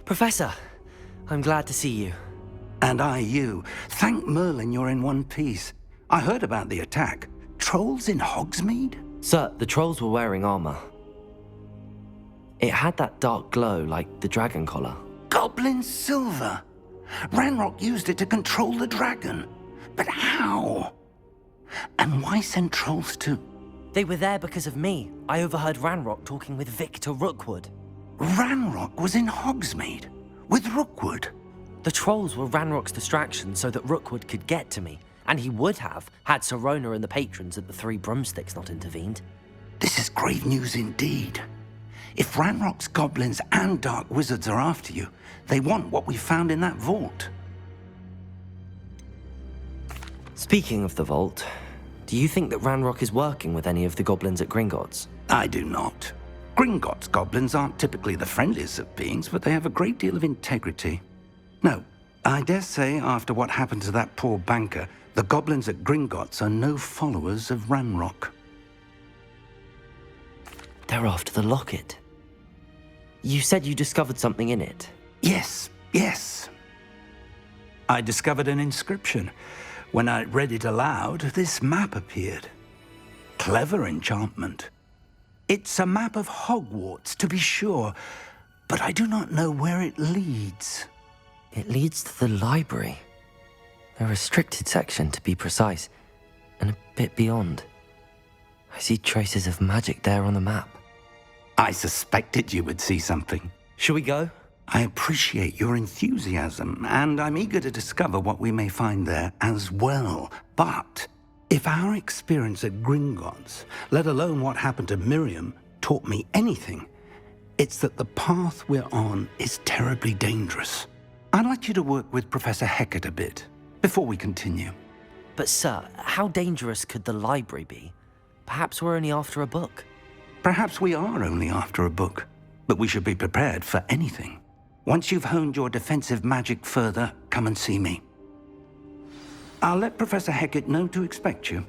Professor, I'm glad to see you. And I you. Thank Merlin you're in one piece. I heard about the attack. Trolls in Hogsmeade? Sir, the trolls were wearing armor. It had that dark glow like the dragon collar. Goblin silver! Ranrock used it to control the dragon. But how? And why send trolls too? They were there because of me. I overheard Ranrock talking with Victor Rookwood. Ranrock was in Hogsmeade? With Rookwood? The trolls were Ranrock's distraction so that Rookwood could get to me. And he would have, had Sirona and the patrons at the Three Broomsticks not intervened. This is grave news indeed. If Ranrock's goblins and dark wizards are after you, they want what we found in that vault. Speaking of the vault, do you think that Ranrock is working with any of the goblins at Gringotts? I do not. Gringotts goblins aren't typically the friendliest of beings, but they have a great deal of integrity. No, I dare say after what happened to that poor banker, the goblins at Gringotts are no followers of Ranrock. They're after the locket. You said you discovered something in it. Yes. I discovered an inscription. When I read it aloud, this map appeared. Clever enchantment. It's a map of Hogwarts, to be sure, but I do not know where it leads. It leads to the library. A restricted section, to be precise, and a bit beyond. I see traces of magic there on the map. I suspected you would see something. Shall we go? I appreciate your enthusiasm, and I'm eager to discover what we may find there as well. But if our experience at Gringotts, let alone what happened to Miriam, taught me anything, it's that the path we're on is terribly dangerous. I'd like you to work with Professor Hecat a bit before we continue. But sir, how dangerous could the library be? Perhaps we're only after a book. Perhaps we are only after a book, but we should be prepared for anything. Once you've honed your defensive magic further, come and see me. I'll let Professor Hecat know to expect you.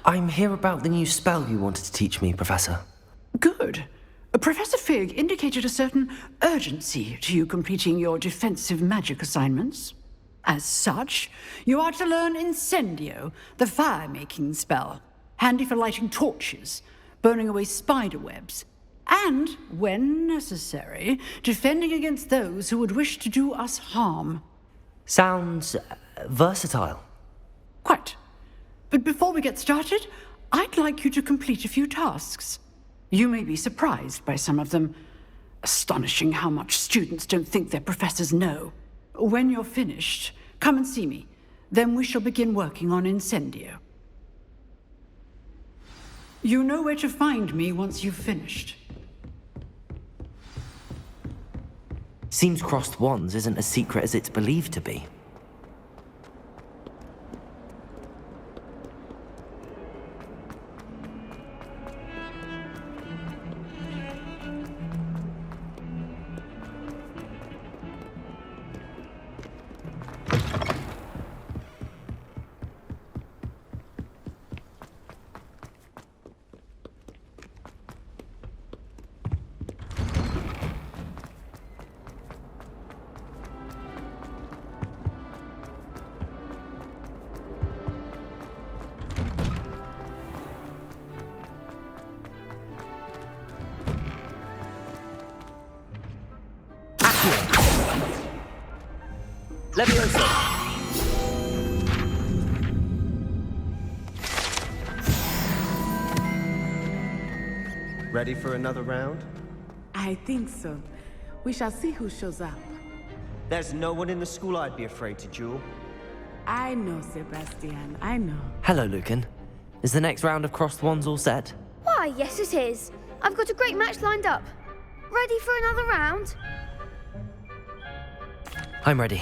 I'm here about the new spell you wanted to teach me, Professor. Good. Professor Fig indicated a certain urgency to you completing your defensive magic assignments. As such, you are to learn Incendio, the fire-making spell, handy for lighting torches, burning away spider webs, and, when necessary, defending against those who would wish to do us harm. Sounds versatile. Quite. But before we get started, I'd like you to complete a few tasks. You may be surprised by some of them. Astonishing how much students don't think their professors know. When you're finished, come and see me. Then we shall begin working on Incendio. You know where to find me once you've finished. Seems crossed wands isn't as secret as it's believed to be. Accio. Levioso. Ready for another round? I think so. We shall see who shows up. There's no one in the school I'd be afraid to duel. I know, Sebastian, I know. Hello, Lucan. Is the next round of crossed wands all set? Why, yes it is. I've got a great match lined up. Ready for another round? I'm ready.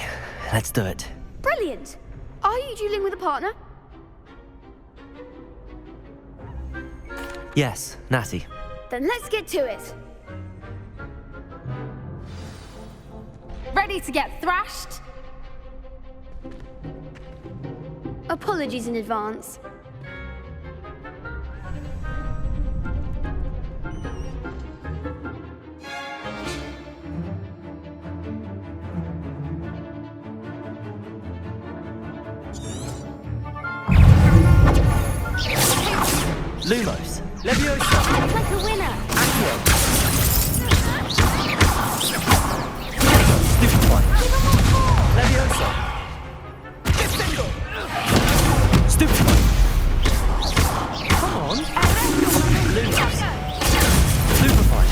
Let's do it. Brilliant. Are you dueling with a partner? Yes, Natty. Then let's get to it. Ready to get thrashed? Apologies in advance. Lumos. Leviosa. Like a winner. Accio. Stupefy. Leviosa. Stupefy. Come on. Lumos. Stupefy.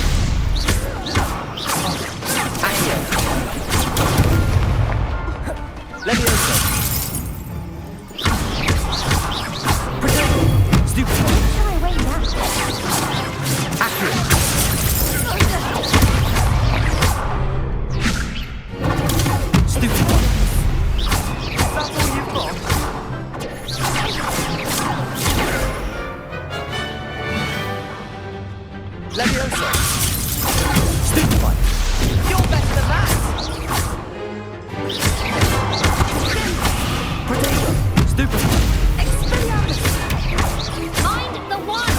Accio. Leviosa. Stupefy. Shall I wait now? Accio. Stupefy. That's all you've got? Leviosa. Stupefy. You're better than that. Potato. Stupefy. Mind the one!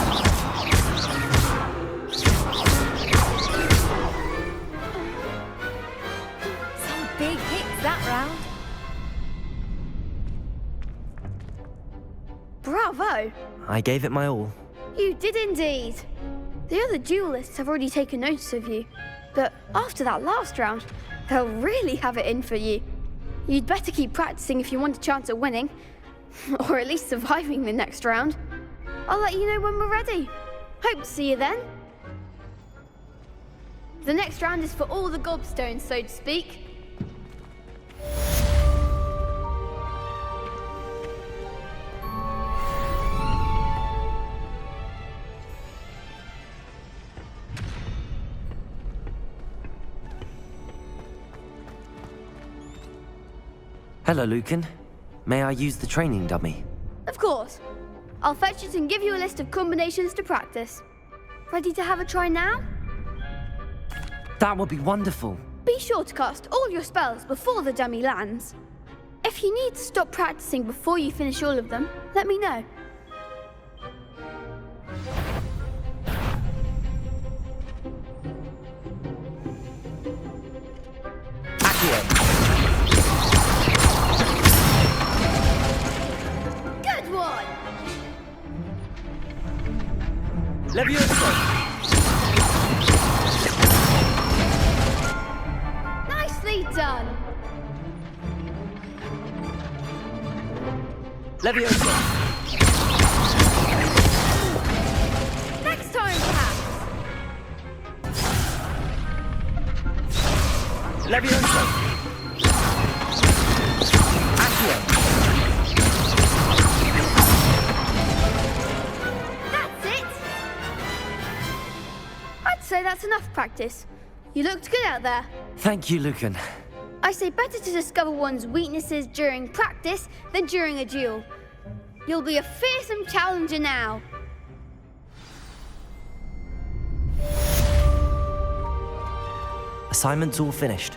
Some big hits that round. Bravo. I gave it my all. You did indeed. The other duelists have already taken notice of you. But after that last round, they'll really have it in for you. You'd better keep practicing if you want a chance at winning. Or at least surviving the next round. I'll let you know when we're ready. Hope to see you then. The next round is for all the gobstones, so to speak. Hello, Lucan. May I use the training dummy? Of course. I'll fetch it and give you a list of combinations to practice. Ready to have a try now? That would be wonderful. Be sure to cast all your spells before the dummy lands. If you need to stop practicing before you finish all of them, let me know. Accio. Good one! Leviosa. Nicely done! Leviosa. Next time, perhaps! Leviosa. Accio. That's it! I'd say that's enough practice. You looked good out there. Thank you, Lucan. I say better to discover one's weaknesses during practice than during a duel. You'll be a fearsome challenger now. Assignment's all finished.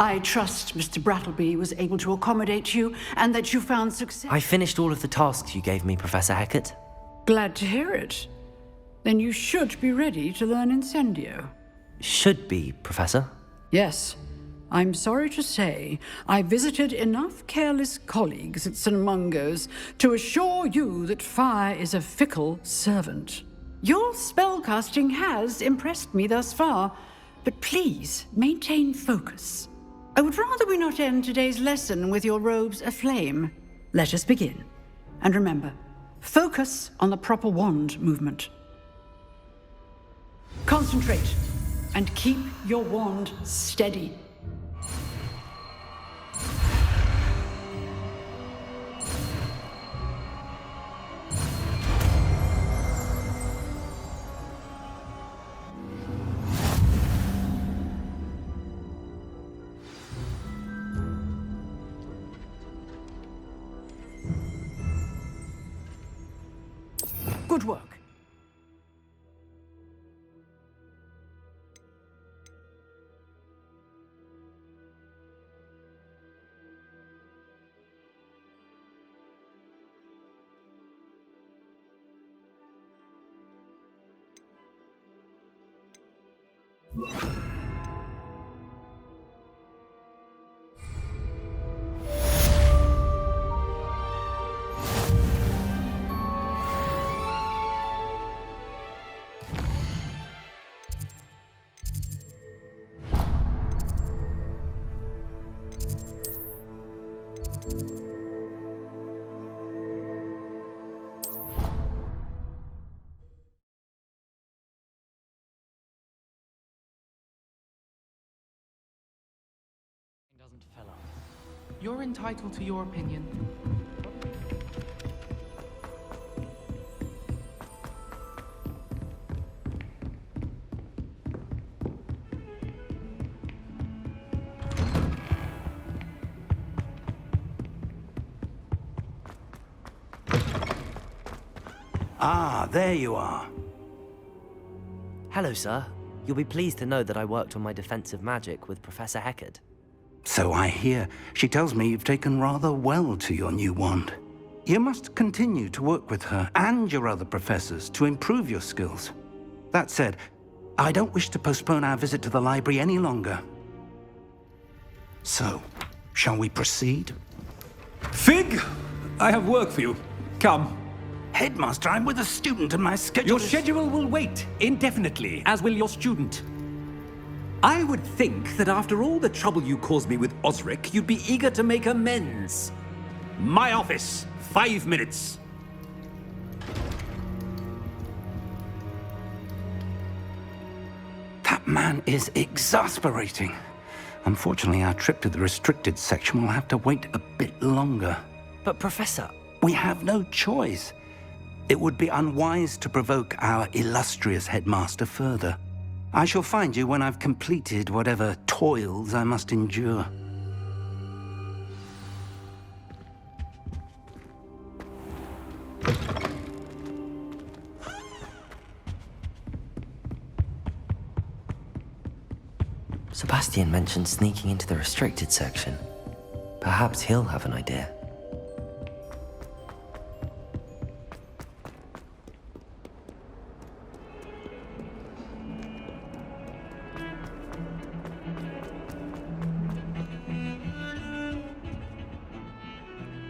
I trust Mr. Brattleby was able to accommodate you and that you found success. I finished all of the tasks you gave me, Professor Hecat. Glad to hear it. Then you should be ready to learn Incendio. Should be, Professor. Yes. I'm sorry to say, I visited enough careless colleagues at St. Mungo's to assure you that fire is a fickle servant. Your spellcasting has impressed me thus far, but please maintain focus. I would rather we not end today's lesson with your robes aflame. Let us begin. And remember, focus on the proper wand movement. Concentrate, and keep your wand steady. Good work. You're entitled to your opinion. Ah, there you are. Hello, sir. You'll be pleased to know that I worked on my defensive magic with Professor Hecat. So I hear. She tells me you've taken rather well to your new wand. You must continue to work with her and your other professors to improve your skills. That said, I don't wish to postpone our visit to the library any longer. So, shall we proceed? Fig, I have work for you. Come. Headmaster, I'm with a student and my schedule Your is... schedule will wait indefinitely, as will your student. I would think that after all the trouble you caused me with Osric, you'd be eager to make amends. My office, 5 minutes. That man is exasperating. Unfortunately, our trip to the restricted section will have to wait a bit longer. But, Professor... We have no choice. It would be unwise to provoke our illustrious headmaster further. I shall find you when I've completed whatever toils I must endure. Sebastian mentioned sneaking into the restricted section. Perhaps he'll have an idea.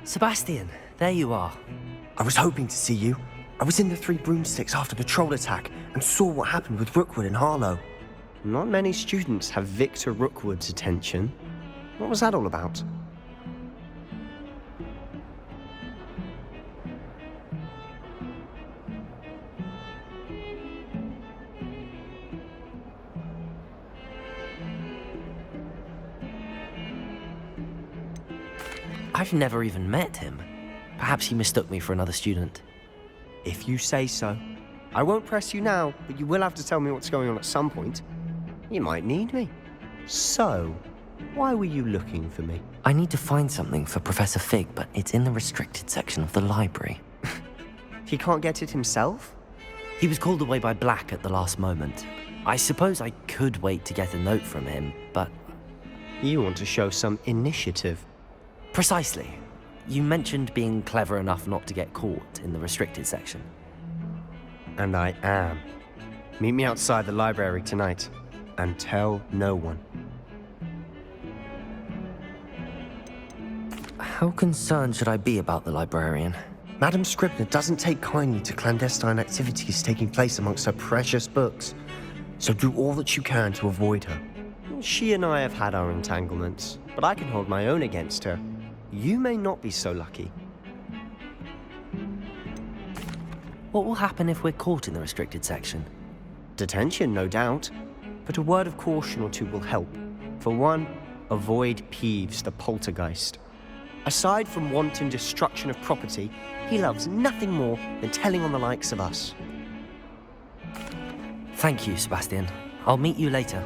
Sebastian, there you are. I was hoping to see you. I was in the Three Broomsticks after the troll attack and saw what happened with Rookwood and Harlow. Not many students have Victor Rookwood's attention. What was that all about? I've never even met him. Perhaps he mistook me for another student. If you say so. I won't press you now, but you will have to tell me what's going on at some point. You might need me. So, why were you looking for me? I need to find something for Professor Fig, but it's in the restricted section of the library. He can't get it himself? He was called away by Black at the last moment. I suppose I could wait to get a note from him, but You want to show some initiative. Precisely. You mentioned being clever enough not to get caught in the restricted section. And I am. Meet me outside the library tonight, and tell no one. How concerned should I be about the librarian? Madam Scribner doesn't take kindly to clandestine activities taking place amongst her precious books, so do all that you can to avoid her. She and I have had our entanglements, but I can hold my own against her. You may not be so lucky. What will happen if we're caught in the restricted section? Detention, no doubt, but a word of caution or two will help. For one, avoid Peeves, the poltergeist. Aside from wanton destruction of property, he loves nothing more than telling on the likes of us. Thank you, Sebastian. I'll meet you later.